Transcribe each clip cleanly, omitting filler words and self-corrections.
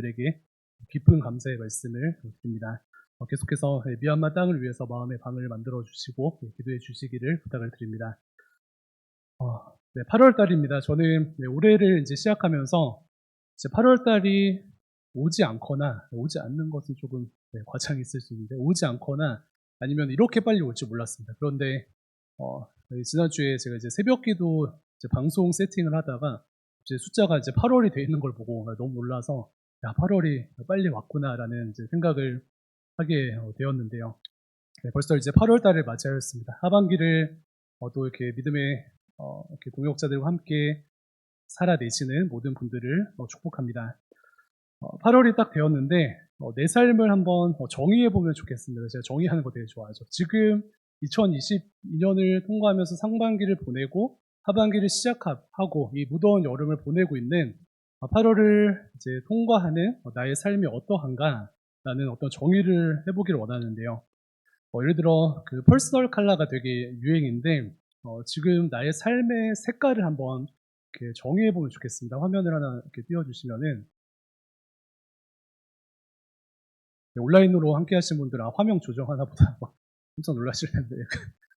들에게 깊은 감사의 말씀을 드립니다. 계속해서 미얀마 땅을 위해서 마음의 방을 만들어 주시고 기도해 주시기를 부탁을 드립니다. 8월 달입니다. 저는 올해를 이제 시작하면서 이제 8월 달이 오지 않거나 오지 않는 것은 조금 과장이 있을 수 있는데 오지 않거나 아니면 이렇게 빨리 올 줄 몰랐습니다. 그런데 지난주에 제가 이제 새벽기도 이제 방송 세팅을 하다가 이제 숫자가 이제 8월이 돼 있는 걸 보고 너무 놀라서 야 8월이 빨리 왔구나라는 이제 생각을 하게 되었는데요. 벌써 이제 8월 달을 맞이하였습니다. 하반기를 또 이렇게 믿음의 이렇게 동역자들과 함께 살아내시는 모든 분들을 축복합니다. 8월이 딱 되었는데 내 삶을 한번 정의해 보면 좋겠습니다. 제가 정의하는 거 되게 좋아하죠. 지금 2022년을 통과하면서 상반기를 보내고 하반기를 시작하고 이 무더운 여름을 보내고 있는 8월을 이제 통과하는 나의 삶이 어떠한가라는 어떤 정의를 해보기를 원하는데요. 예를 들어 그 퍼스널 컬러가 되게 유행인데 지금 나의 삶의 색깔을 한번 이렇게 정의해 보면 좋겠습니다. 화면을 하나 이렇게 띄워주시면은 온라인으로 함께 하신 분들 화면 조정하나 보다 깜짝 놀라실 텐데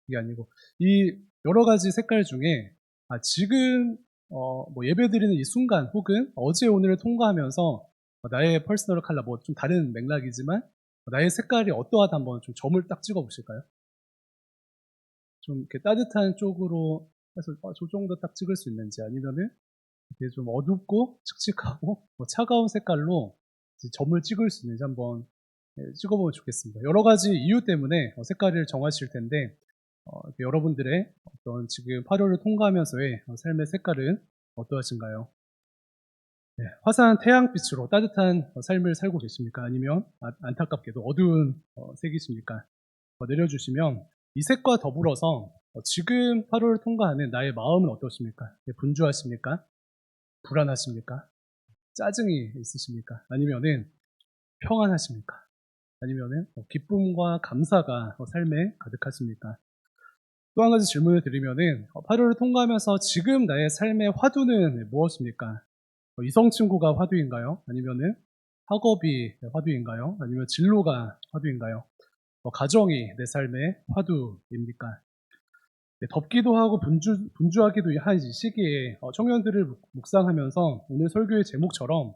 그게 아니고 이 여러 가지 색깔 중에 지금 뭐 예배드리는 이 순간 혹은 어제 오늘을 통과하면서 나의 퍼스널 컬러 뭐 좀 다른 맥락이지만 나의 색깔이 어떠하다 한번 좀 점을 딱 찍어 보실까요? 좀 이렇게 따뜻한 쪽으로 해서 저 정도 딱 찍을 수 있는지 아니면은 이렇게 좀 어둡고 칙칙하고 차가운 색깔로 점을 찍을 수 있는지 한번 찍어보면 좋겠습니다. 여러 가지 이유 때문에 색깔을 정하실 텐데 여러분들의 어떤 지금 8월을 통과하면서의 삶의 색깔은 어떠하신가요? 네, 화사한 태양빛으로 따뜻한 삶을 살고 계십니까? 아니면 안타깝게도 어두운 색이십니까? 내려주시면 이 색과 더불어서 지금 8월을 통과하는 나의 마음은 어떠십니까? 분주하십니까? 불안하십니까? 짜증이 있으십니까? 아니면은 평안하십니까? 아니면은 기쁨과 감사가 삶에 가득하십니까? 또 한 가지 질문을 드리면은 8월을 통과하면서 지금 나의 삶의 화두는 무엇입니까? 이성 친구가 화두인가요? 아니면은 학업이 화두인가요? 아니면 진로가 화두인가요? 가정이 내 삶의 화두입니까? 덥기도 하고 분주하기도 한 이 시기에 청년들을 묵상하면서 오늘 설교의 제목처럼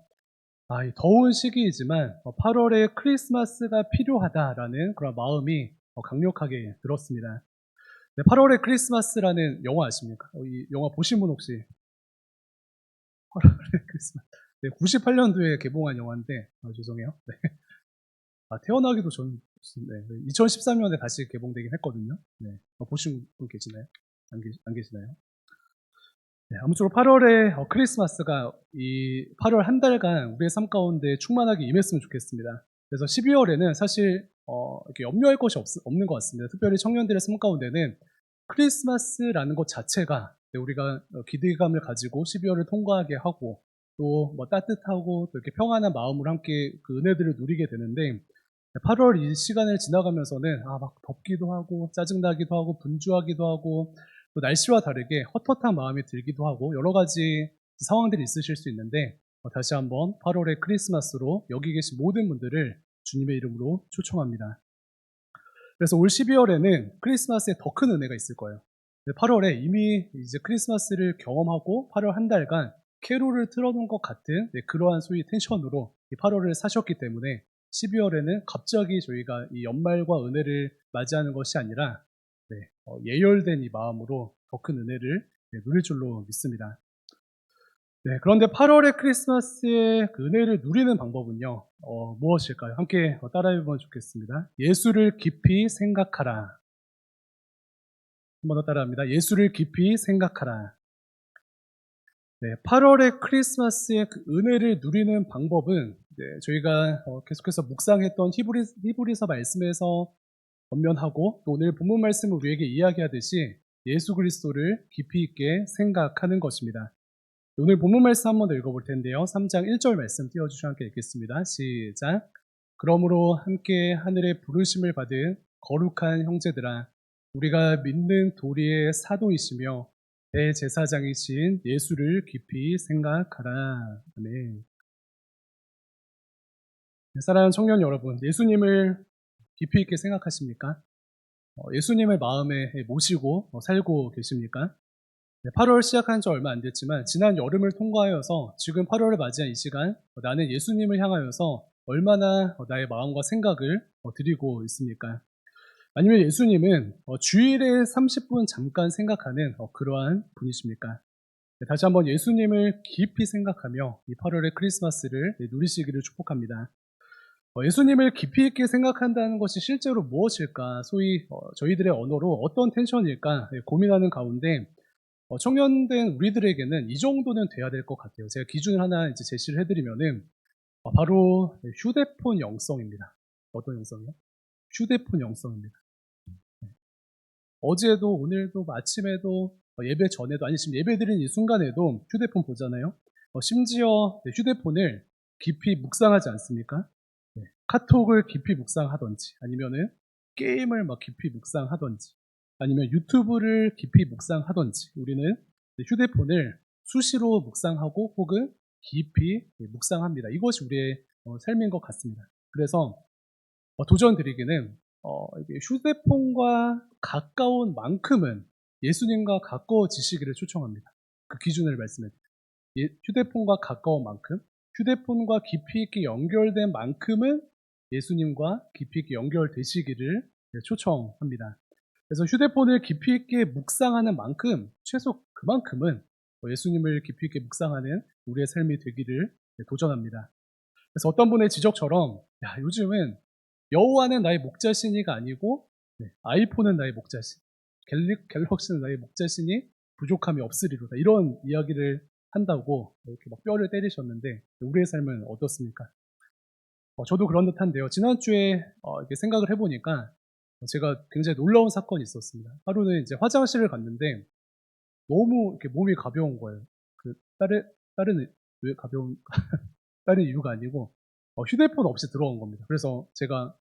이 더운 시기이지만 8월에 크리스마스가 필요하다라는 그런 마음이 강력하게 들었습니다. 8월의 크리스마스라는 영화 아십니까? 이 영화 보신 분 혹시? 8월의 크리스마스. 98년도에 개봉한 영화인데 죄송해요. 네. 태어나기도 전, 2013년에 다시 개봉되긴 했거든요. 네. 보신 분 계시나요? 안 계시나요? 네, 아무쪼록 8월에 크리스마스가 이 8월 한 달간 우리의 삶 가운데 충만하게 임했으면 좋겠습니다. 그래서 12월에는 사실 이렇게 염려할 것이 없는 것 같습니다. 특별히 청년들의 삶 가운데는 크리스마스라는 것 자체가 우리가 기대감을 가지고 12월을 통과하게 하고 또 뭐 따뜻하고 또 이렇게 평안한 마음으로 함께 그 은혜들을 누리게 되는데 8월 이 시간을 지나가면서는 막 덥기도 하고 짜증나기도 하고 분주하기도 하고 또 날씨와 다르게 헛헛한 마음이 들기도 하고 여러 가지 상황들이 있으실 수 있는데 다시 한번 8월의 크리스마스로 여기 계신 모든 분들을 주님의 이름으로 초청합니다. 그래서 올 12월에는 크리스마스에 더 큰 은혜가 있을 거예요. 8월에 이미 이제 크리스마스를 경험하고 8월 한 달간 캐롤을 틀어놓은 것 같은 그러한 소위 텐션으로 이 8월을 사셨기 때문에 12월에는 갑자기 저희가 이 연말과 은혜를 맞이하는 것이 아니라 예열된 이 마음으로 더 큰 은혜를 누릴 줄로 믿습니다. 그런데 8월의 크리스마스의 그 은혜를 누리는 방법은요, 무엇일까요? 함께 따라해보면 좋겠습니다. 예수를 깊이 생각하라. 한 번 더 따라합니다. 예수를 깊이 생각하라. 8월의 크리스마스의 그 은혜를 누리는 방법은 저희가 계속해서 묵상했던 히브리서 말씀에서 권면하고 또 오늘 본문 말씀을 우리에게 이야기하듯이 예수 그리스도를 깊이 있게 생각하는 것입니다. 오늘 본문 말씀 한번 더 읽어볼 텐데요. 3장 1절 말씀 띄워주시면 함께 읽겠습니다. 시작. 그러므로 함께 하늘의 부르심을 받은 거룩한 형제들아, 우리가 믿는 도리의 사도이시며 대제사장이신 예수를 깊이 생각하라. 아멘. 사랑하는 청년 여러분, 예수님을 깊이 있게 생각하십니까? 예수님을 마음에 모시고 살고 계십니까? 8월 시작한 지 얼마 안 됐지만 지난 여름을 통과하여서 지금 8월을 맞이한 이 시간 나는 예수님을 향하여서 얼마나 나의 마음과 생각을 드리고 있습니까? 아니면 예수님은 주일에 30분 잠깐 생각하는 그러한 분이십니까? 다시 한번 예수님을 깊이 생각하며 이 8월의 크리스마스를 누리시기를 축복합니다. 예수님을 깊이 있게 생각한다는 것이 실제로 무엇일까? 소위 저희들의 언어로 어떤 텐션일까? 고민하는 가운데 청년된 우리들에게는 이 정도는 돼야 될 것 같아요. 제가 기준을 하나 이제 제시를 해드리면은 바로 휴대폰 영성입니다. 어떤 영성이요? 휴대폰 영성입니다. 어제도 오늘도 아침에도 예배 전에도 아니 지금 예배 드린 이 순간에도 휴대폰 보잖아요. 심지어 휴대폰을 깊이 묵상하지 않습니까? 카톡을 깊이 묵상하던지 아니면은 게임을 막 깊이 묵상하던지 아니면 유튜브를 깊이 묵상하던지 우리는 휴대폰을 수시로 묵상하고 혹은 깊이 묵상합니다. 이것이 우리의 삶인 것 같습니다. 그래서 도전 드리기는 이게 휴대폰과 가까운 만큼은 예수님과 가까워지시기를 초청합니다. 그 기준을 말씀해 드립니다. 휴대폰과 가까운 만큼, 휴대폰과 깊이 있게 연결된 만큼은 예수님과 깊이 있게 연결되시기를 초청합니다. 그래서 휴대폰을 깊이 있게 묵상하는 만큼 최소 그만큼은 예수님을 깊이 있게 묵상하는 우리의 삶이 되기를 도전합니다. 그래서 어떤 분의 지적처럼 요즘은 여호와는 나의 목자신이가 아니고 아이폰은 나의 목자신, 갤럭시는 나의 목자신이 부족함이 없으리로다 이런 이야기를 한다고 이렇게 막 뼈를 때리셨는데 우리의 삶은 어떻습니까? 저도 그런 듯한데요. 지난주에 이렇게 생각을 해보니까 제가 굉장히 놀라운 사건이 있었습니다. 하루는 이제 화장실을 갔는데 너무 이렇게 몸이 가벼운 거예요. 다른 왜 가벼운 다른 이유가 아니고 휴대폰 없이 들어온 겁니다. 그래서 제가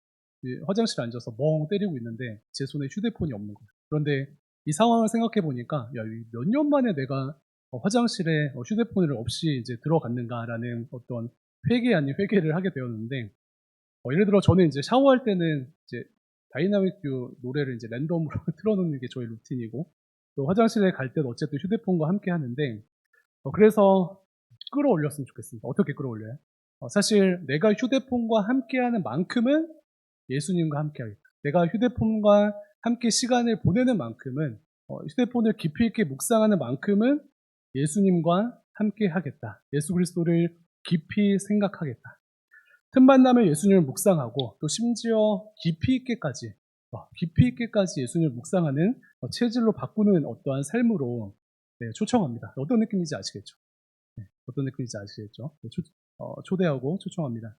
화장실에 앉아서 멍 때리고 있는데 제 손에 휴대폰이 없는 거예요. 그런데 이 상황을 생각해 보니까 몇 년 만에 내가 화장실에 휴대폰을 없이 이제 들어갔는가라는 어떤 회개 아닌 회개를 하게 되었는데 예를 들어 저는 이제 샤워할 때는 이제 다이나믹 듀오 노래를 이제 랜덤으로 틀어놓는 게 저의 루틴이고 또 화장실에 갈 때도 어쨌든 휴대폰과 함께 하는데 그래서 끌어올렸으면 좋겠습니다. 어떻게 끌어올려요? 사실 내가 휴대폰과 함께하는 만큼은 예수님과 함께하겠다. 내가 휴대폰과 함께 시간을 보내는 만큼은 휴대폰을 깊이 있게 묵상하는 만큼은 예수님과 함께하겠다. 예수 그리스도를 깊이 생각하겠다. 틈만 나면 예수님을 묵상하고 또 심지어 깊이 있게까지 예수님을 묵상하는 체질로 바꾸는 어떠한 삶으로 초청합니다. 어떤 느낌인지 아시겠죠? 어떤 느낌인지 아시겠죠? 초대하고 초청합니다.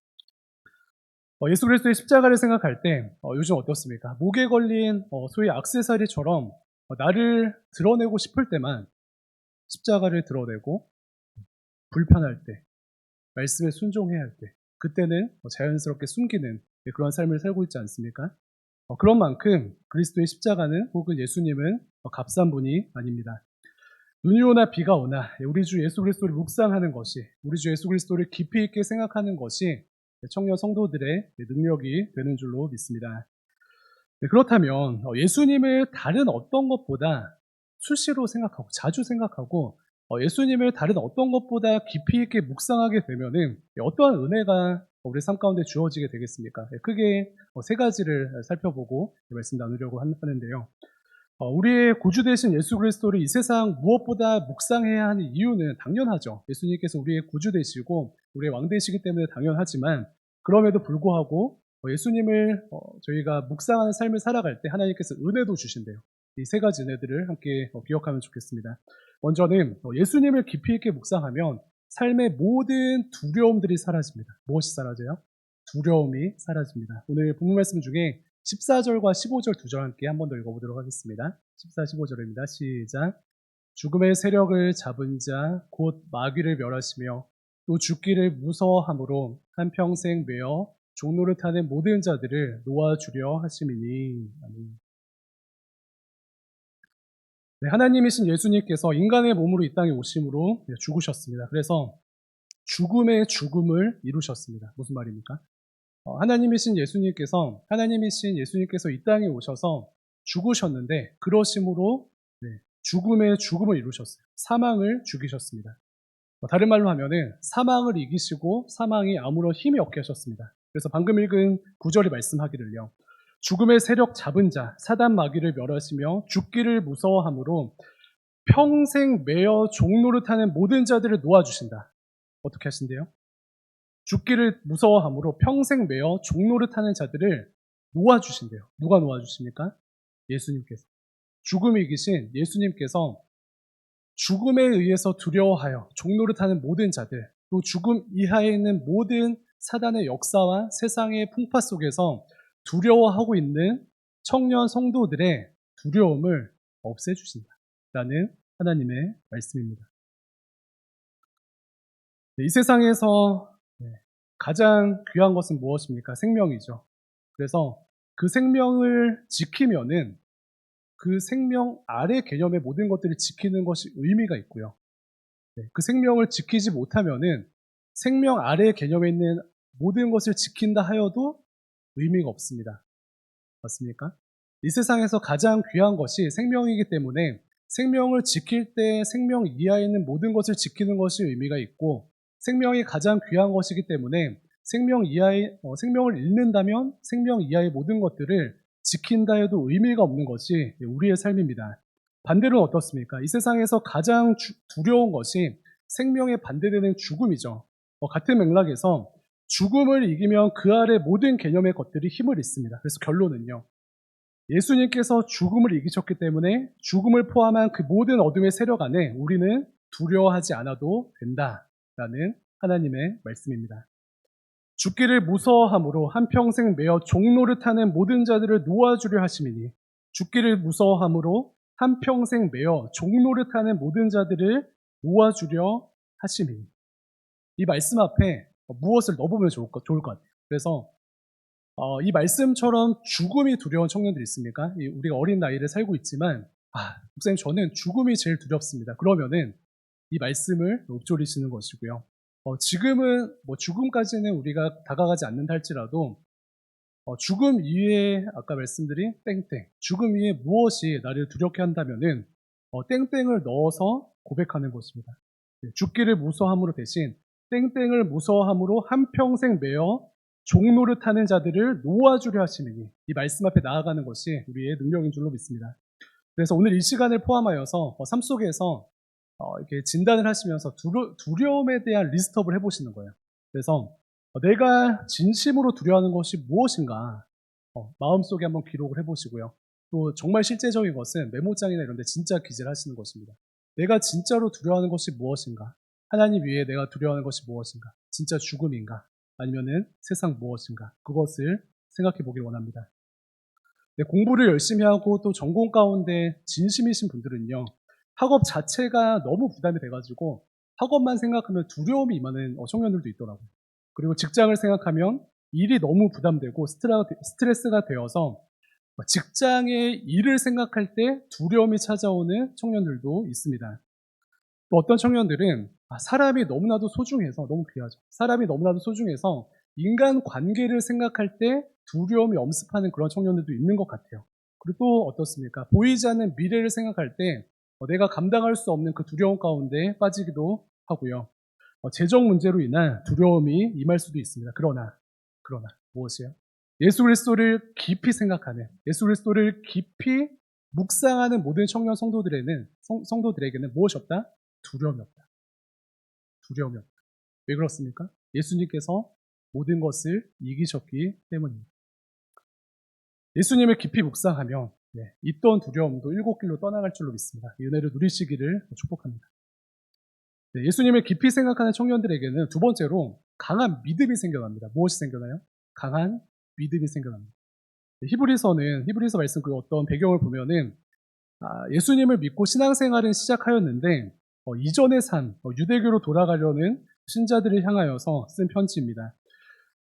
예수 그리스도의 십자가를 생각할 때 요즘 어떻습니까? 목에 걸린 소위 액세서리처럼 나를 드러내고 싶을 때만 십자가를 드러내고 불편할 때, 말씀에 순종해야 할 때 그때는 자연스럽게 숨기는 그런 삶을 살고 있지 않습니까? 그런 만큼 그리스도의 십자가는 혹은 예수님은 값싼 분이 아닙니다. 눈이 오나 비가 오나 우리 주 예수 그리스도를 묵상하는 것이 우리 주 예수 그리스도를 깊이 있게 생각하는 것이 청년 성도들의 능력이 되는 줄로 믿습니다. 그렇다면 예수님을 다른 어떤 것보다 수시로 생각하고 자주 생각하고 예수님을 다른 어떤 것보다 깊이 있게 묵상하게 되면은 어떠한 은혜가 우리 삶 가운데 주어지게 되겠습니까? 크게 세 가지를 살펴보고 말씀 나누려고 하는데요. 우리의 구주 되신 예수 그리스도를 이 세상 무엇보다 묵상해야 하는 이유는 당연하죠. 예수님께서 우리의 구주 되시고 우리의 왕 되시기 때문에 당연하지만 그럼에도 불구하고 예수님을 저희가 묵상하는 삶을 살아갈 때 하나님께서 은혜도 주신대요. 이 세 가지 은혜들을 함께 기억하면 좋겠습니다. 먼저는 예수님을 깊이 있게 묵상하면 삶의 모든 두려움들이 사라집니다. 무엇이 사라져요? 두려움이 사라집니다. 오늘 본문 말씀 중에 14절과 15절 두 절 함께 한 번 더 읽어보도록 하겠습니다. 14, 15절입니다. 시작. 죽음의 세력을 잡은 자 곧 마귀를 멸하시며 또 죽기를 무서워함으로 한평생 매어 종노릇하는 모든 자들을 놓아주려 하심이니. 아멘. 네, 하나님이신 예수님께서 인간의 몸으로 이 땅에 오심으로 죽으셨습니다. 그래서 죽음의 죽음을 이루셨습니다. 무슨 말입니까? 하나님이신 예수님께서 이 땅에 오셔서 죽으셨는데 그러심으로 죽음의 죽음을 이루셨어요. 사망을 죽이셨습니다. 다른 말로 하면은 사망을 이기시고 사망이 아무런 힘이 없게 하셨습니다. 그래서 방금 읽은 구절이 말씀하기를요. 죽음의 세력 잡은 자 사단 마귀를 멸하시며 죽기를 무서워함으로 평생 매어 종노릇하는 모든 자들을 놓아주신다. 어떻게 하신대요? 죽기를 무서워함으로 평생 매어 종노릇하는 자들을 놓아주신대요. 누가 놓아주십니까? 예수님께서. 죽음을 이기신 예수님께서 죽음에 의해서 두려워하여 종노릇하는 모든 자들, 또 죽음 이하에 있는 모든 사단의 역사와 세상의 풍파 속에서 두려워하고 있는 청년 성도들의 두려움을 없애주신다라는 하나님의 말씀입니다. 이 세상에서 가장 귀한 것은 무엇입니까? 생명이죠. 그래서 그 생명을 지키면은 그 생명 아래 개념의 모든 것들을 지키는 것이 의미가 있고요. 그 생명을 지키지 못하면은 생명 아래 개념에 있는 모든 것을 지킨다 하여도 의미가 없습니다. 맞습니까? 이 세상에서 가장 귀한 것이 생명이기 때문에 생명을 지킬 때 생명 이하에 있는 모든 것을 지키는 것이 의미가 있고 생명이 가장 귀한 것이기 때문에 생명을 잃는다면 생명 이하의 모든 것들을 지킨다 해도 의미가 없는 것이 우리의 삶입니다. 반대로는 어떻습니까? 이 세상에서 가장 두려운 것이 생명에 반대되는 죽음이죠. 같은 맥락에서 죽음을 이기면 그 아래 모든 개념의 것들이 힘을 잃습니다. 그래서 결론은요. 예수님께서 죽음을 이기셨기 때문에 죽음을 포함한 그 모든 어둠의 세력 안에 우리는 두려워하지 않아도 된다라는 하나님의 말씀입니다. 죽기를 무서워함으로 한평생 매어 종노릇하는 모든 자들을 놓아주려 하심이니 죽기를 무서워함으로 한평생 매어 종노릇하는 모든 자들을 놓아주려 하심이니 이 말씀 앞에 무엇을 넣어보면 좋을 것 같아요. 그래서 이 말씀처럼 죽음이 두려운 청년들이 있습니까? 우리가 어린 나이를 살고 있지만 목사님 저는 죽음이 제일 두렵습니다. 그러면은 이 말씀을 읊조리시는 것이고요. 지금은 죽음까지는 우리가 다가가지 않는다 할지라도 죽음 이외에 아까 말씀드린 땡땡 죽음 이외에 무엇이 나를 두렵게 한다면은 땡땡을 넣어서 고백하는 것입니다. 죽기를 무서워함으로 대신 땡땡을 무서워함으로 한평생 매어 종노릇하는 자들을 놓아주려 하시니 이 말씀 앞에 나아가는 것이 우리의 능력인 줄로 믿습니다. 그래서 오늘 이 시간을 포함하여서 삶 속에서 이렇게 진단을 하시면서 두려움에 대한 리스트업을 해보시는 거예요. 그래서 내가 진심으로 두려워하는 것이 무엇인가 마음속에 한번 기록을 해보시고요. 또 정말 실제적인 것은 메모장이나 이런 데 진짜 기재를 하시는 것입니다. 내가 진짜로 두려워하는 것이 무엇인가? 하나님 위에 내가 두려워하는 것이 무엇인가? 진짜 죽음인가? 아니면은 세상 무엇인가? 그것을 생각해 보길 원합니다. 공부를 열심히 하고 또 전공 가운데 진심이신 분들은요. 학업 자체가 너무 부담이 돼가지고 학업만 생각하면 두려움이 임하는 청년들도 있더라고요. 그리고 직장을 생각하면 일이 너무 부담되고 스트레스가 되어서 직장의 일을 생각할 때 두려움이 찾아오는 청년들도 있습니다. 또 어떤 청년들은 사람이 너무나도 소중해서 너무 귀하죠. 사람이 너무나도 소중해서 인간 관계를 생각할 때 두려움이 엄습하는 그런 청년들도 있는 것 같아요. 그리고 또 어떻습니까? 보이지 않는 미래를 생각할 때 내가 감당할 수 없는 그 두려움 가운데 빠지기도 하고요. 재정 문제로 인한 두려움이 임할 수도 있습니다. 그러나 무엇이요? 예수 그리스도를 깊이 생각하는, 예수 그리스도를 깊이 묵상하는 모든 청년 성도들에게는 무엇이 없다? 두려움이 없다. 두려움이 없다. 왜 그렇습니까? 예수님께서 모든 것을 이기셨기 때문입니다. 예수님을 깊이 묵상하며 있던 두려움도 일곱 길로 떠나갈 줄로 믿습니다. 이 은혜를 누리시기를 축복합니다. 예수님을 깊이 생각하는 청년들에게는 두 번째로 강한 믿음이 생겨납니다. 무엇이 생겨나요? 강한 믿음이 생겨납니다. 히브리서 말씀 그 어떤 배경을 보면은 예수님을 믿고 신앙생활을 시작하였는데 이전의 삶, 유대교로 돌아가려는 신자들을 향하여서 쓴 편지입니다.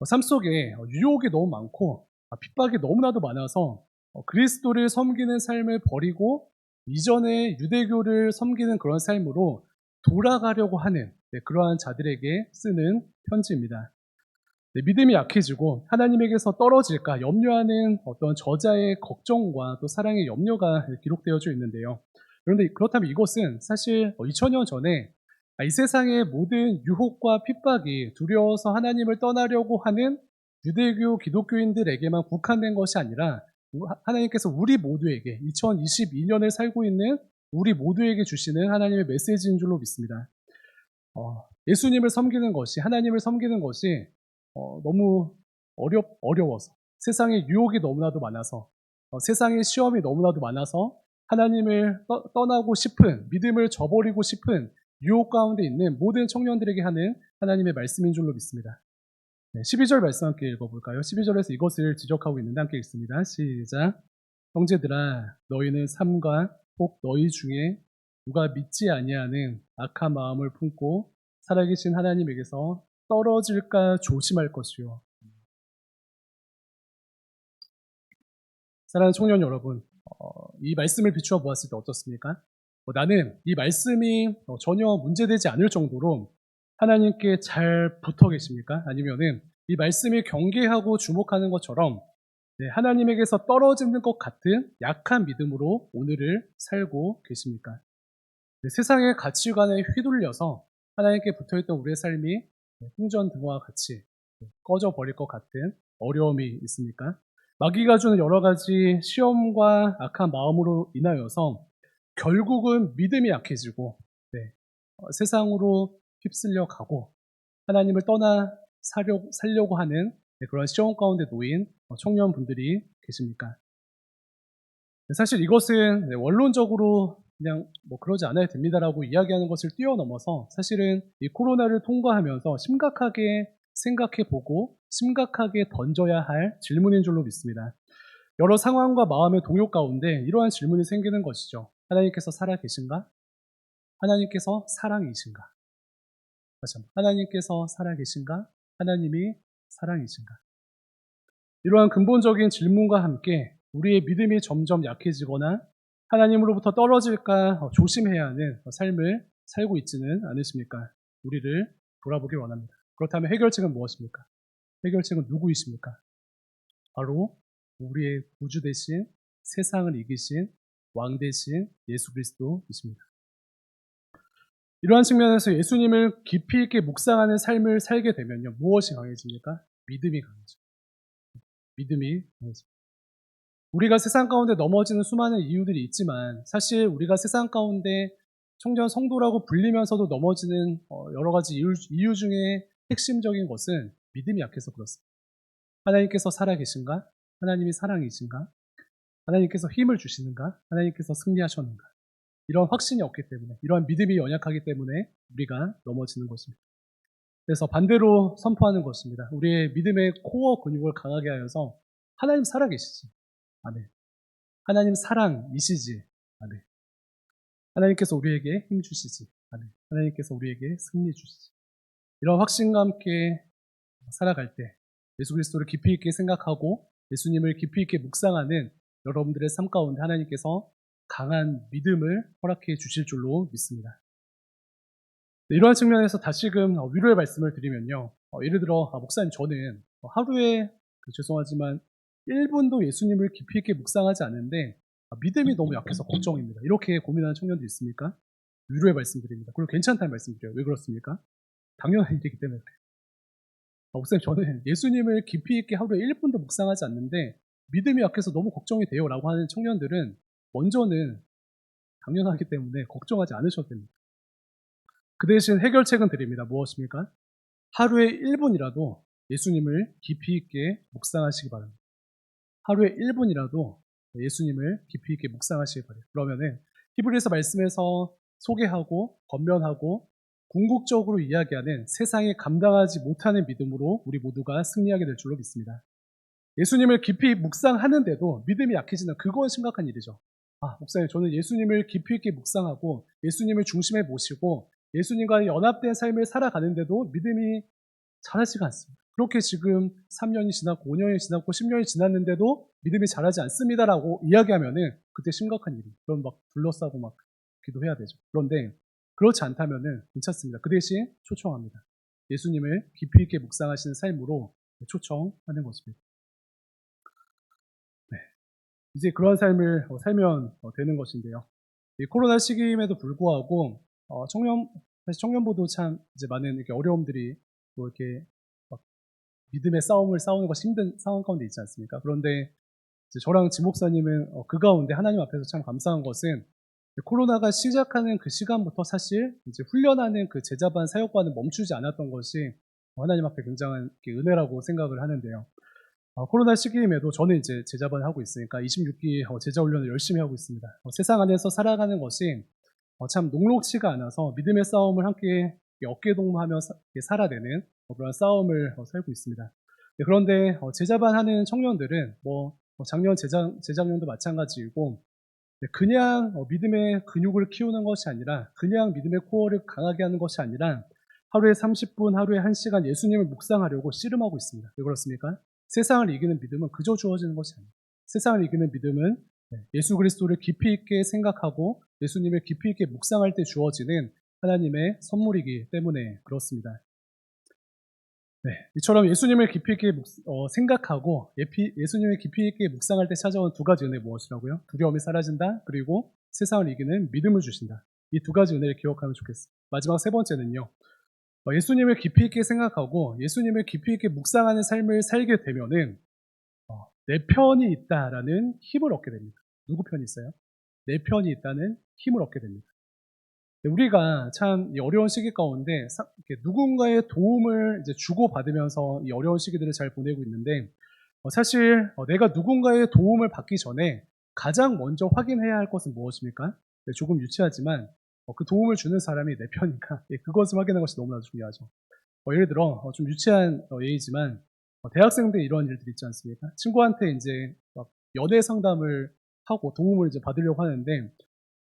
삶 속에 유혹이 너무 많고 핍박이 너무나도 많아서 그리스도를 섬기는 삶을 버리고 이전에 유대교를 섬기는 그런 삶으로 돌아가려고 하는 그러한 자들에게 쓰는 편지입니다. 믿음이 약해지고 하나님에게서 떨어질까 염려하는 어떤 저자의 걱정과 또 사랑의 염려가 기록되어져 있는데요. 그런데 그렇다면 이것은 사실 2000년 전에 이 세상의 모든 유혹과 핍박이 두려워서 하나님을 떠나려고 하는 유대교 기독교인들에게만 국한된 것이 아니라 하나님께서 우리 모두에게 2022년을 살고 있는 우리 모두에게 주시는 하나님의 메시지인 줄로 믿습니다. 예수님을 섬기는 것이, 하나님을 섬기는 것이 너무 어려워서, 세상의 유혹이 너무나도 많아서, 세상의 시험이 너무나도 많아서 하나님을 떠나고 싶은, 믿음을 저버리고 싶은 유혹 가운데 있는 모든 청년들에게 하는 하나님의 말씀인 줄로 믿습니다. 12절 말씀 함께 읽어볼까요? 12절에서 이것을 지적하고 있는데 함께 읽습니다. 시작. 형제들아, 너희는 삼가 혹 너희 중에 누가 믿지 아니하는 악한 마음을 품고 살아계신 하나님에게서 떨어질까 조심할 것이요. 사랑하는 청년 여러분, 이 말씀을 비추어 보았을 때 어떻습니까? 나는 이 말씀이 전혀 문제되지 않을 정도로 하나님께 잘 붙어 계십니까? 아니면은 이 말씀이 경계하고 주목하는 것처럼 하나님에게서 떨어지는 것 같은 약한 믿음으로 오늘을 살고 계십니까? 세상의 가치관에 휘둘려서 하나님께 붙어있던 우리의 삶이 풍전등화와 같이 꺼져버릴 것 같은 어려움이 있습니까? 마귀가 주는 여러 가지 시험과 악한 마음으로 인하여서 결국은 믿음이 약해지고 세상으로 휩쓸려 가고 하나님을 떠나 살려고 하는 그런 시험 가운데 놓인 청년분들이 계십니까? 사실 이것은 원론적으로 그냥 그러지 않아야 됩니다라고 이야기하는 것을 뛰어넘어서 사실은 이 코로나를 통과하면서 심각하게 생각해보고 심각하게 던져야 할 질문인 줄로 믿습니다. 여러 상황과 마음의 동요 가운데 이러한 질문이 생기는 것이죠. 하나님께서 살아계신가? 하나님께서 사랑이신가? 하나님께서 살아계신가? 하나님이 사랑이신가? 이러한 근본적인 질문과 함께 우리의 믿음이 점점 약해지거나 하나님으로부터 떨어질까 조심해야 하는 삶을 살고 있지는 않으십니까? 우리를 돌아보길 원합니다. 그렇다면 해결책은 무엇입니까? 해결책은 누구이십니까? 바로 우리의 구주 대신 세상을 이기신 왕 대신 예수 그리스도이십니다. 이러한 측면에서 예수님을 깊이 있게 묵상하는 삶을 살게 되면요. 무엇이 강해집니까? 믿음이 강해집니다. 믿음이 강해집니다. 우리가 세상 가운데 넘어지는 수많은 이유들이 있지만 사실 우리가 세상 가운데 청년 성도라고 불리면서도 넘어지는 여러 가지 이유 중에 핵심적인 것은 믿음이 약해서 그렇습니다. 하나님께서 살아계신가? 하나님이 사랑이신가? 하나님께서 힘을 주시는가? 하나님께서 승리하셨는가? 이런 확신이 없기 때문에, 이러한 믿음이 연약하기 때문에 우리가 넘어지는 것입니다. 그래서 반대로 선포하는 것입니다. 우리의 믿음의 코어 근육을 강하게 하여서 하나님 살아계시지. 아멘. 하나님 사랑이시지. 아멘. 하나님께서 우리에게 힘 주시지. 아멘. 하나님께서 우리에게 승리 주시지. 이런 확신과 함께 살아갈 때 예수 그리스도를 깊이 있게 생각하고 예수님을 깊이 있게 묵상하는 여러분들의 삶 가운데 하나님께서 강한 믿음을 허락해 주실 줄로 믿습니다. 이러한 측면에서 다시금 위로의 말씀을 드리면요. 예를 들어 목사님 저는 하루에 죄송하지만 1분도 예수님을 깊이 있게 묵상하지 않는데 믿음이 너무 약해서 걱정입니다. 이렇게 고민하는 청년들 있습니까? 위로의 말씀 드립니다. 그리고 괜찮다는 말씀 드려요. 왜 그렇습니까? 당연한 일이기 때문에 그래요. 목사님 저는 예수님을 깊이 있게 하루에 1분도 묵상하지 않는데 믿음이 약해서 너무 걱정이 돼요 라고 하는 청년들은 먼저는 당연하기 때문에 걱정하지 않으셔도 됩니다. 그 대신 해결책은 드립니다. 무엇입니까? 하루에 1분이라도 예수님을 깊이 있게 묵상하시기 바랍니다. 하루에 1분이라도 예수님을 깊이 있게 묵상하시기 바랍니다. 그러면은 히브리서 말씀에서 소개하고 권면하고 궁극적으로 이야기하는 세상에 감당하지 못하는 믿음으로 우리 모두가 승리하게 될 줄로 믿습니다. 예수님을 깊이 묵상하는데도 믿음이 약해지는 그건 심각한 일이죠. 목사님 저는 예수님을 깊이 있게 묵상하고 예수님을 중심에 모시고 예수님과 연합된 삶을 살아가는데도 믿음이 자라지가 않습니다. 그렇게 지금 3년이 지났고 5년이 지났고 10년이 지났는데도 믿음이 자라지 않습니다라고 이야기하면은 그때 심각한 일이에요. 그럼 막 둘러싸고 막 기도해야 되죠. 그런데 그렇지 않다면은 괜찮습니다. 그 대신 초청합니다. 예수님을 깊이 있게 묵상하시는 삶으로 초청하는 것입니다. 네. 이제 그런 삶을 살면 되는 것인데요. 이 코로나 시기임에도 불구하고 사실 청년부도 참 이제 많은 이렇게 어려움들이 또 이렇게 막 믿음의 싸움을 싸우는 것이 힘든 상황 가운데 있지 않습니까? 그런데 이제 저랑 지 목사님은 그 가운데 하나님 앞에서 참 감사한 것은 코로나가 시작하는 그 시간부터 사실 이제 훈련하는 그 제자반 사역반은 멈추지 않았던 것이 하나님 앞에 굉장한 은혜라고 생각을 하는데요. 코로나 시기임에도 저는 이제 제자반을 하고 있으니까 26기 제자 훈련을 열심히 하고 있습니다. 세상 안에서 살아가는 것이 참 녹록치가 않아서 믿음의 싸움을 함께 어깨동무하며 살아내는 그런 싸움을 살고 있습니다. 네, 그런데 제자반 하는 청년들은 작년 재작년도 마찬가지이고 그냥 믿음의 근육을 키우는 것이 아니라 그냥 믿음의 코어를 강하게 하는 것이 아니라 하루에 30분, 하루에 1시간 예수님을 묵상하려고 씨름하고 있습니다. 왜 그렇습니까? 세상을 이기는 믿음은 그저 주어지는 것이 아닙니다. 세상을 이기는 믿음은 예수 그리스도를 깊이 있게 생각하고 예수님을 깊이 있게 묵상할 때 주어지는 하나님의 선물이기 때문에 그렇습니다. 네, 이처럼 예수님을 깊이 있게 생각하고 예수님을 깊이 있게 묵상할 때 찾아온 두 가지 은혜 무엇이라고요? 두려움이 사라진다, 그리고 세상을 이기는 믿음을 주신다. 이 두 가지 은혜를 기억하면 좋겠습니다. 마지막 세 번째는요. 예수님을 깊이 있게 생각하고 예수님을 깊이 있게 묵상하는 삶을 살게 되면은 내 편이 있다라는 힘을 얻게 됩니다. 누구 편이 있어요? 내 편이 있다는 힘을 얻게 됩니다. 우리가 참 이 어려운 시기 가운데 누군가의 도움을 이제 주고받으면서 이 어려운 시기들을 잘 보내고 있는데 사실 내가 누군가의 도움을 받기 전에 가장 먼저 확인해야 할 것은 무엇입니까? 조금 유치하지만 그 도움을 주는 사람이 내 편인가? 그것을 확인하는 것이 너무나 중요하죠. 예를 들어 좀 유치한 예이지만 대학생 때 이런 일들이 있지 않습니까? 친구한테 이제 막 연애 상담을 하고 도움을 이제 받으려고 하는데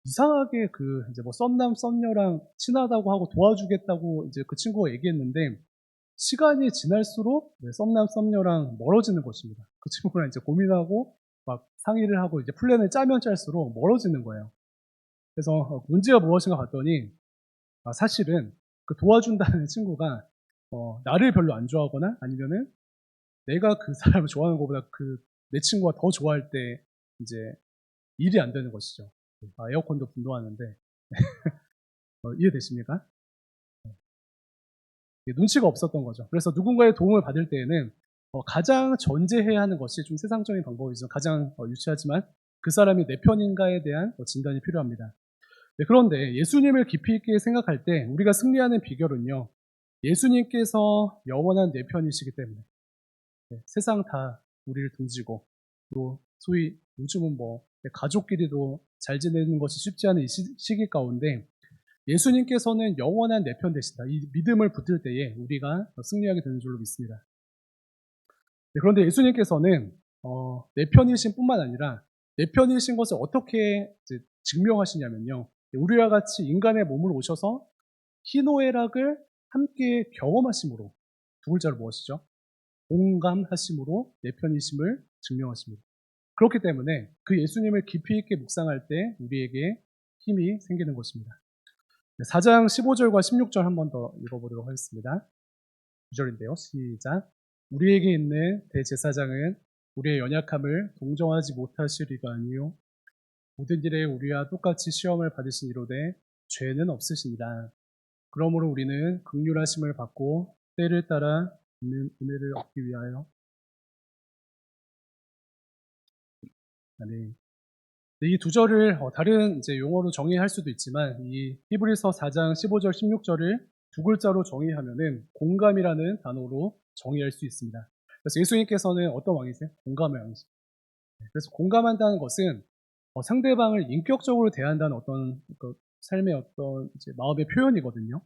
이상하게 이제 썸남 썸녀랑 친하다고 하고 도와주겠다고 이제 그 친구가 얘기했는데 시간이 지날수록 썸남 썸녀랑 멀어지는 것입니다. 그 친구랑 이제 고민하고 막 상의를 하고 이제 플랜을 짜면 짤수록 멀어지는 거예요. 그래서 문제가 무엇인가 봤더니 사실은 그 도와준다는 친구가 나를 별로 안 좋아하거나 아니면은 내가 그 사람을 좋아하는 것보다 내 친구가 더 좋아할 때 이제 일이 안 되는 것이죠. 에어컨도 분노하는데 이해되십니까? 눈치가 없었던 거죠. 그래서 누군가의 도움을 받을 때에는 가장 전제해야 하는 것이 좀 세상적인 방법이죠. 가장 유치하지만 그 사람이 내 편인가에 대한 진단이 필요합니다. 네, 그런데 예수님을 깊이 있게 생각할 때 우리가 승리하는 비결은요. 예수님께서 영원한 내 편이시기 때문에 세상 다 우리를 등지고 또 소위 요즘은 가족끼리도 잘 지내는 것이 쉽지 않은 이 시기 가운데 예수님께서는 영원한 내 편 되신다. 이 믿음을 붙들 때에 우리가 승리하게 되는 줄로 믿습니다. 네, 그런데 예수님께서는 내 편이신 뿐만 아니라 내 편이신 것을 어떻게 증명하시냐면요. 우리와 같이 인간의 몸을 오셔서 희노애락을 함께 경험하심으로 두 글자로 무엇이죠? 공감하심으로 내 편이심을 증명하십니다. 그렇기 때문에 그 예수님을 깊이 있게 묵상할 때 우리에게 힘이 생기는 것입니다. 4장 15절과 16절 한 번 더 읽어보도록 하겠습니다. 9절인데요. 시작. 우리에게 있는 대제사장은 우리의 연약함을 동정하지 못하시리가 아니요 모든 일에 우리와 똑같이 시험을 받으신 이로되 죄는 없으시니라. 그러므로 우리는 긍휼하심을 받고 때를 따라 있는 은혜를 얻기 위하여 네. 이 두 절을 다른 이제 용어로 정의할 수도 있지만 이 히브리서 4장 15절 16절을 두 글자로 정의하면은 공감이라는 단어로 정의할 수 있습니다. 그래서 예수님께서는 어떤 왕이세요? 공감의 왕이십니다. 그래서 공감한다는 것은 상대방을 인격적으로 대한다는 어떤 삶의 어떤 이제 마음의 표현이거든요.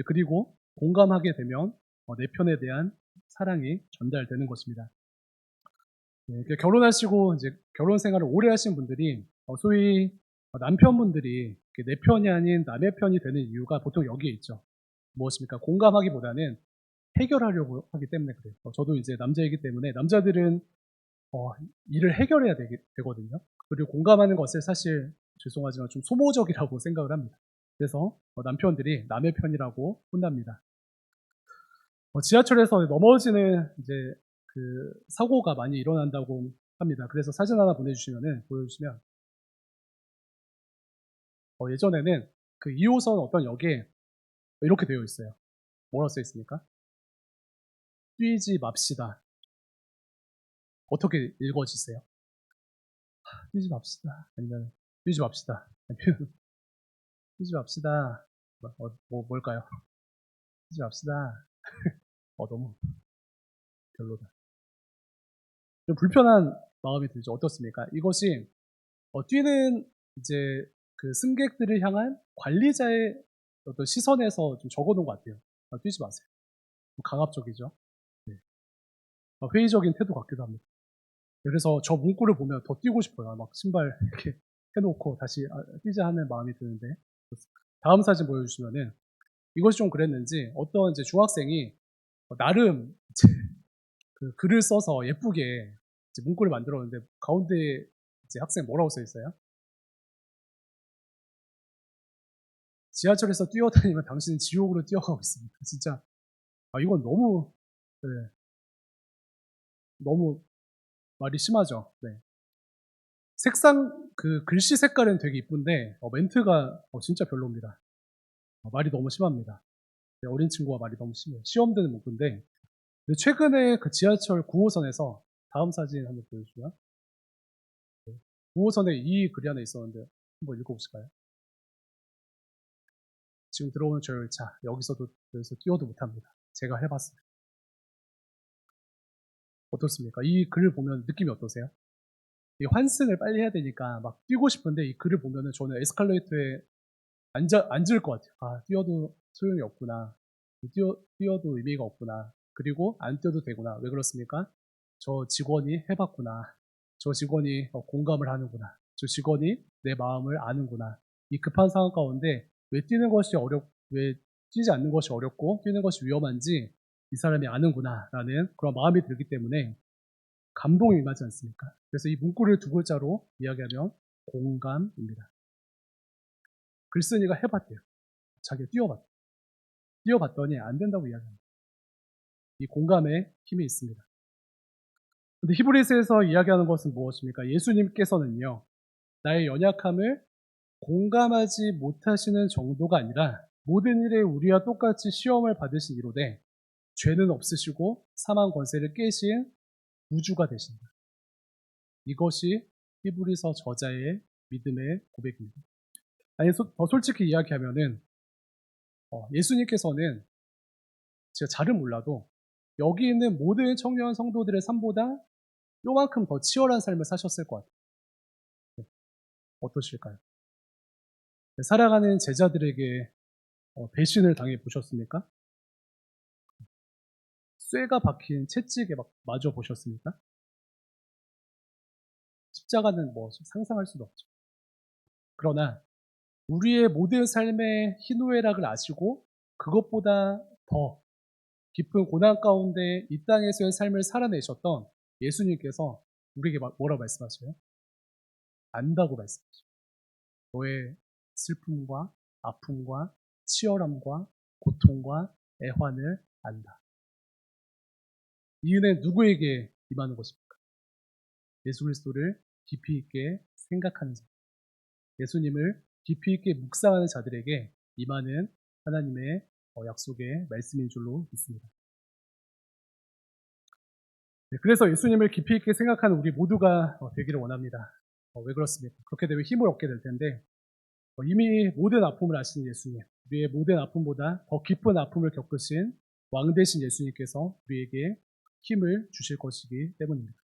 그리고 공감하게 되면 내 편에 대한 사랑이 전달되는 것입니다. 결혼하시고 이제 결혼 생활을 오래 하신 분들이 소위 남편분들이 내 편이 아닌 남의 편이 되는 이유가 보통 여기에 있죠. 무엇입니까? 공감하기보다는 해결하려고 하기 때문에 그래요. 저도 이제 남자이기 때문에 남자들은 일을 해결해야 되거든요. 그리고 공감하는 것을 사실 죄송하지만 좀 소모적이라고 생각을 합니다. 그래서 남편들이 남의 편이라고 혼납니다. 지하철에서 넘어지는 이제 그 사고가 많이 일어난다고 합니다. 그래서 사진 하나 보여주시면 예전에는 그 2호선 어떤 역에 이렇게 되어 있어요. 뭐라고 써 있습니까? 뛰지 맙시다. 어떻게 읽어지세요? 뛰지 맙시다. 아니면 뛰지 맙시다. 아니면 뛰지 맙시다. 뭘까요? 뛰지 맙시다. 너무 별로다. 좀 불편한 마음이 들죠. 어떻습니까? 이것이 뛰는 이제 그 승객들을 향한 관리자의 어떤 시선에서 좀 적어놓은 것 같아요. 뛰지 마세요. 좀 강압적이죠. 네. 회의적인 태도 같기도 합니다. 그래서 저 문구를 보면 더 뛰고 싶어요. 막 신발 이렇게 해놓고 다시 뛰자 하는 마음이 드는데. 다음 사진 보여주시면은 이것이 좀 그랬는지 어떤 이제 중학생이 나름 이제 그 글을 써서 예쁘게 이제 문구를 만들었는데 가운데 이제 학생 뭐라고 써 있어요? 지하철에서 뛰어다니면 당신은 지옥으로 뛰어가고 있습니다. 진짜 이건 너무 네, 너무 말이 심하죠. 네. 색상 그 글씨 색깔은 되게 이쁜데 멘트가 진짜 별로입니다. 말이 너무 심합니다. 네, 어린 친구가 말이 너무 심해요. 시험 되는 문구인데 최근에 그 지하철 9호선에서 다음 사진 한번 보여주시면 9호선에 이 글이 하나 있었는데 한번 읽어보실까요? 지금 들어오는 저 열차 여기서 뛰어도 못합니다. 제가 해봤습니다. 어떻습니까? 이 글을 보면 느낌이 어떠세요? 이 환승을 빨리 해야 되니까 막 뛰고 싶은데 이 글을 보면은 저는 에스컬레이터에 앉을 것 같아요. 뛰어도 소용이 없구나. 뛰어도 의미가 없구나. 그리고 안 뛰어도 되구나. 왜 그렇습니까? 저 직원이 해봤구나. 저 직원이 공감을 하는구나. 저 직원이 내 마음을 아는구나. 이 급한 상황 가운데 왜 뛰지 않는 것이 어렵고 뛰는 것이 위험한지 이 사람이 아는구나. 라는 그런 마음이 들기 때문에 감동이 임하지 않습니까? 그래서 이 문구를 두 글자로 이야기하면 공감입니다. 글쓴이가 해봤대요. 자기가 뛰어봤더니 안 된다고 이야기합니다. 이 공감에 힘이 있습니다. 근데 히브리서에서 이야기하는 것은 무엇입니까? 예수님께서는요, 나의 연약함을 공감하지 못하시는 정도가 아니라 모든 일에 우리와 똑같이 시험을 받으신 이로되 죄는 없으시고 사망 권세를 깨신 구주가 되신다. 이것이 히브리서 저자의 믿음의 고백입니다. 아니, 더 솔직히 이야기하면은 예수님께서는 제가 잘은 몰라도 여기 있는 모든 청년 성도들의 삶보다 요만큼 더 치열한 삶을 사셨을 것 같아요. 어떠실까요? 살아가는 제자들에게 배신을 당해 보셨습니까? 쇠가 박힌 채찍에 막 맞아 보셨습니까? 십자가는 뭐 상상할 수도 없죠. 그러나 우리의 모든 삶의 희노애락을 아시고 그것보다 더 깊은 고난 가운데 이 땅에서의 삶을 살아내셨던 예수님께서 우리에게 뭐라고 말씀하세요? 안다고 말씀하시죠. 너의 슬픔과 아픔과 치열함과 고통과 애환을 안다. 이 은혜는 누구에게 임하는 것입니까? 예수 그리스도를 깊이 있게 생각하는 자, 예수님을 깊이 있게 묵상하는 자들에게 임하는 하나님의 약속의 말씀인 줄로 믿습니다. 그래서 예수님을 깊이 있게 생각하는 우리 모두가 되기를 원합니다. 왜 그렇습니까? 그렇게 되면 힘을 얻게 될 텐데 이미 모든 아픔을 아시는 예수님, 우리의 모든 아픔보다 더 깊은 아픔을 겪으신 왕 되신 예수님께서 우리에게 힘을 주실 것이기 때문입니다.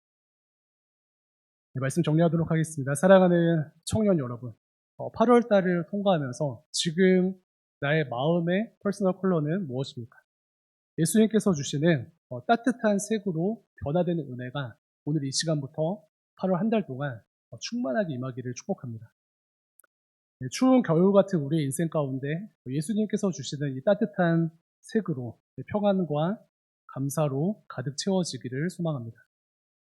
네, 말씀 정리하도록 하겠습니다. 사랑하는 청년 여러분, 8월 달을 통과하면서 지금 나의 마음의 퍼스널 컬러는 무엇입니까? 예수님께서 주시는 따뜻한 색으로 변화되는 은혜가 오늘 이 시간부터 8월 한 달 동안 충만하게 임하기를 축복합니다. 네, 추운 겨울 같은 우리의 인생 가운데 예수님께서 주시는 이 따뜻한 색으로 평안과 감사로 가득 채워지기를 소망합니다.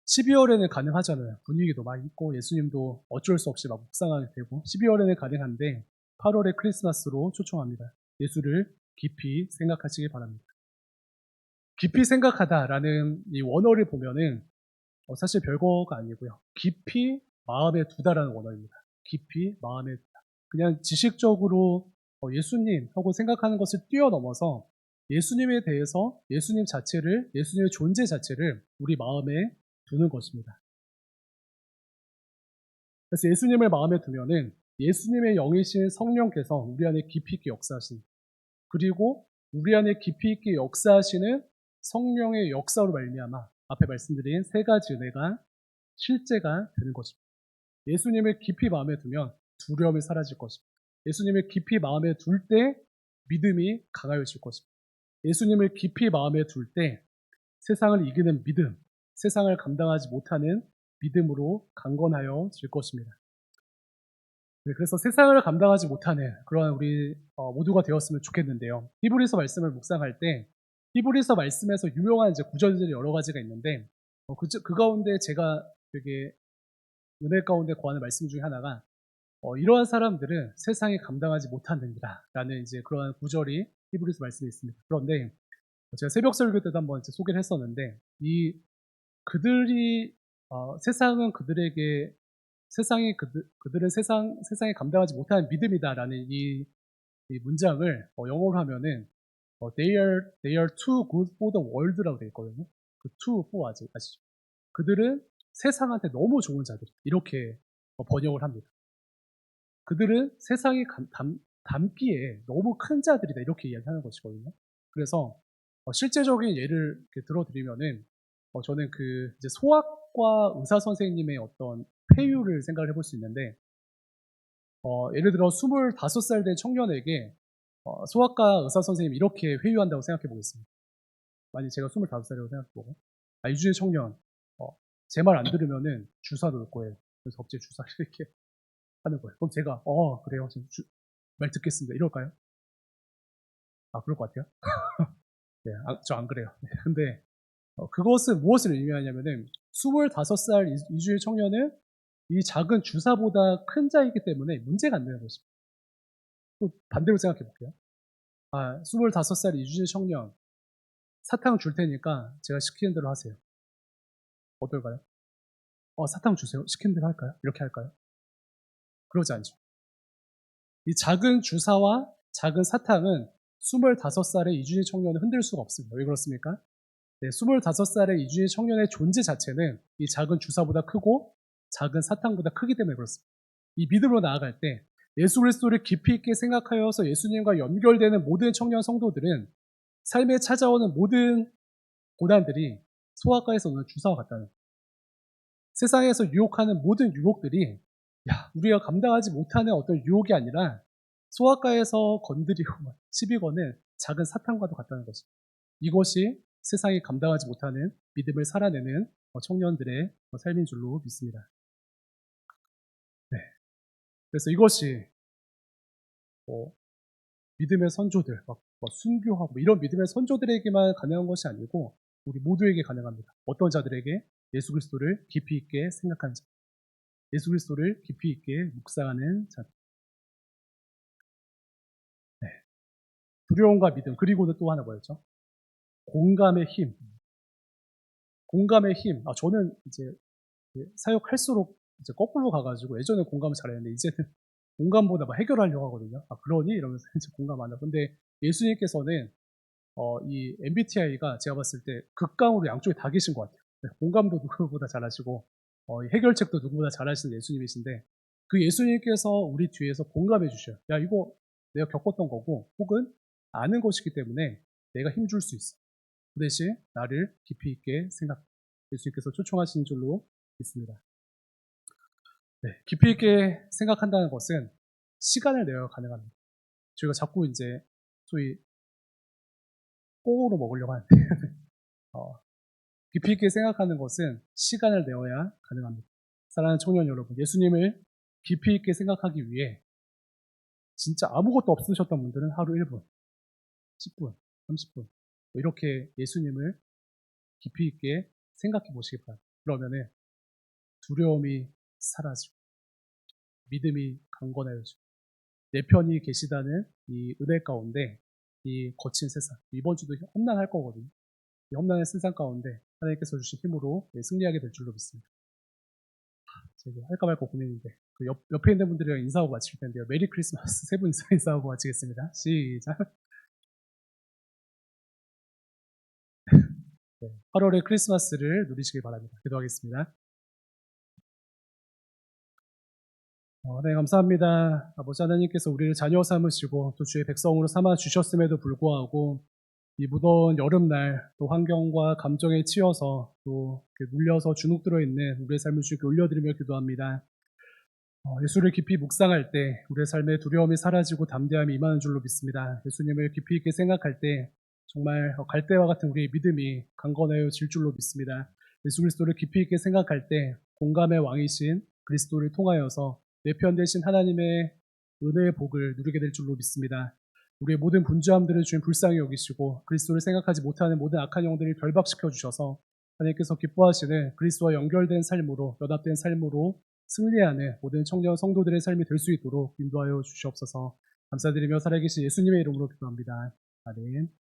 12월에는 가능하잖아요. 분위기도 막 있고 예수님도 어쩔 수 없이 막 묵상하게 되고 12월에는 가능한데 8월의 크리스마스로 초청합니다. 예수를 깊이 생각하시기 바랍니다. 깊이 생각하다라는 이 원어를 보면은 사실 별거가 아니고요. 깊이 마음에 두다라는 원어입니다. 깊이 마음에 두다. 그냥 지식적으로 예수님 하고 생각하는 것을 뛰어넘어서 예수님에 대해서 예수님 자체를, 예수님의 존재 자체를 우리 마음에 두는 것입니다. 그래서 예수님을 마음에 두면은 예수님의 영이신 성령께서 우리 안에 깊이 있게 역사하신, 그리고 우리 안에 깊이 있게 역사하시는 성령의 역사로 말미암아 앞에 말씀드린 세 가지 은혜가 실제가 되는 것입니다. 예수님을 깊이 마음에 두면 두려움이 사라질 것입니다. 예수님을 깊이 마음에 둘 때 믿음이 강하여질 것입니다. 예수님을 깊이 마음에 둘 때 세상을 이기는 믿음, 세상을 감당하지 못하는 믿음으로 강건하여질 것입니다. 네, 그래서 세상을 감당하지 못하는 그러한 우리 모두가 되었으면 좋겠는데요. 히브리서 말씀을 묵상할 때 히브리서 말씀에서 유명한 이제 구절들이 여러 가지가 있는데 그 가운데 제가 되게 은혜 가운데 구하는 말씀 중에 하나가 이러한 사람들은 세상에 감당하지 못하느니라 라는 이제 그러한 구절이 히브리서 말씀에 있습니다. 그런데 제가 새벽 설교 때도 한번 이제 소개를 했었는데 이 그들이 세상은 그들에게 세상이 그들은 세상에 감당하지 못하는 믿음이다라는 이 문장을 영어로 하면은 they are too good for the world라고 되어 있거든요. 그 too for 아시죠? 그들은 세상한테 너무 좋은 자들 이렇게 번역을 합니다. 그들은 세상에 담기에 너무 큰 자들이다 이렇게 이야기하는 것이거든요. 그래서 실제적인 예를 들어드리면은 저는 그 이제 소아과 의사 선생님의 어떤 회유를 생각을 해볼 수 있는데 예를 들어 25살 된 청년에게 소아과 의사 선생님이 이렇게 회유한다고 생각해 보겠습니다. 만약 제가 25살이라고 생각해보고 이주의 청년 제 말 안 들으면은 주사 놓을 거예요. 그래서 갑자기 주사를 이렇게 하는 거예요. 그럼 제가 그래요. 말 듣겠습니다. 이럴까요? 그럴 것 같아요. 네, 저 안 그래요. 네, 근데 그것은 무엇을 의미하냐면은 25살 이주의 청년은 이 작은 주사보다 큰 자이기 때문에 문제가 안 되는 것입니다. 또 반대로 생각해 볼게요. 25살 이주의 청년 사탕 줄 테니까 제가 시키는 대로 하세요. 어떨까요? 사탕 주세요. 시키는 대로 할까요? 이렇게 할까요? 그러지 않죠. 이 작은 주사와 작은 사탕은 25살의 이주의 청년을 흔들 수가 없습니다. 왜 그렇습니까? 네, 25살의 이주의 청년의 존재 자체는 이 작은 주사보다 크고 작은 사탕보다 크기 때문에 그렇습니다. 이 믿음으로 나아갈 때 예수 그리스도를 깊이 있게 생각하여서 예수님과 연결되는 모든 청년 성도들은 삶에 찾아오는 모든 고난들이 소아과에서 오는 주사와 같다는 거예요. 세상에서 유혹하는 모든 유혹들이 우리가 감당하지 못하는 어떤 유혹이 아니라 소아과에서 건드리고 시비 거는 작은 사탕과도 같다는 것입니다. 이것이 세상이 감당하지 못하는 믿음을 살아내는 청년들의 삶인 줄로 믿습니다. 네. 그래서 이것이 믿음의 선조들, 순교하고 이런 믿음의 선조들에게만 가능한 것이 아니고 우리 모두에게 가능합니다. 어떤 자들에게? 예수 그리스도를 깊이 있게 생각하는 자, 예수 그리스도를 깊이 있게 묵상하는 자. 네. 두려움과 믿음, 그리고는 또 하나 뭐였죠? 공감의 힘. 공감의 힘. 저는 이제 사역할수록 이제 거꾸로 가가지고 예전에 공감을 잘했는데 이제는 공감보다 해결하려고 하거든요. 그러니? 이러면서 이제 공감 안 하고. 근데 예수님께서는 이 MBTI가 제가 봤을 때 극강으로 양쪽에 다 계신 것 같아요. 네, 공감도 누구보다 잘하시고 해결책도 누구보다 잘하시는 예수님이신데 그 예수님께서 우리 뒤에서 공감해 주셔요. 이거 내가 겪었던 거고 혹은 아는 것이기 때문에 내가 힘줄 수 있어. 그 대신 나를 깊이 있게 생각. 예수님께서 초청하신 줄로 믿습니다. 네, 깊이 있게 생각한다는 것은 시간을 내어 가능합니다. 저희가 자꾸 이제 소위 꽁으로 먹으려고 하는데 깊이 있게 생각하는 것은 시간을 내어야 가능합니다. 사랑하는 청년 여러분, 예수님을 깊이 있게 생각하기 위해 진짜 아무것도 없으셨던 분들은 하루 1분, 10분, 30분 이렇게 예수님을 깊이 있게 생각해 보시기 바랍니다. 그러면은 두려움이 사라지고 믿음이 강건해지고 내 편이 계시다는 이 은혜 가운데 이 거친 세상, 이번 주도 험난할 거거든요. 이 험난한 세상 가운데 하나님께서 주신 힘으로 승리하게 될 줄로 믿습니다. 제가 할까 말까 고민인데 그 옆에 있는 분들이랑 인사하고 마칠 텐데요. 메리 크리스마스 세 분 인사하고 마치겠습니다. 시작. 네, 8월의 크리스마스를 누리시길 바랍니다. 기도하겠습니다. 네, 감사합니다. 아버지 하나님께서 우리를 자녀 삼으시고 또 주의 백성으로 삼아 주셨음에도 불구하고 이 무더운 여름날 또 환경과 감정에 치여서 또 눌려서 주눅 들어있는 우리의 삶을 주께 올려드리며 기도합니다. 예수를 깊이 묵상할 때 우리의 삶의 두려움이 사라지고 담대함이 임하는 줄로 믿습니다. 예수님을 깊이 있게 생각할 때 정말 갈대와 같은 우리의 믿음이 강건해질 줄로 믿습니다. 예수 그리스도를 깊이 있게 생각할 때 공감의 왕이신 그리스도를 통하여서 내 편 되신 하나님의 은혜의 복을 누리게 될 줄로 믿습니다. 우리의 모든 분주함들을 주님 불쌍히 여기시고 그리스도를 생각하지 못하는 모든 악한 영들을 결박시켜 주셔서 하나님께서 기뻐하시는 그리스도와 연결된 삶으로 연합된 삶으로 승리하는 모든 청년 성도들의 삶이 될 수 있도록 인도하여 주시옵소서. 감사드리며 살아계신 예수님의 이름으로 기도합니다. 아멘.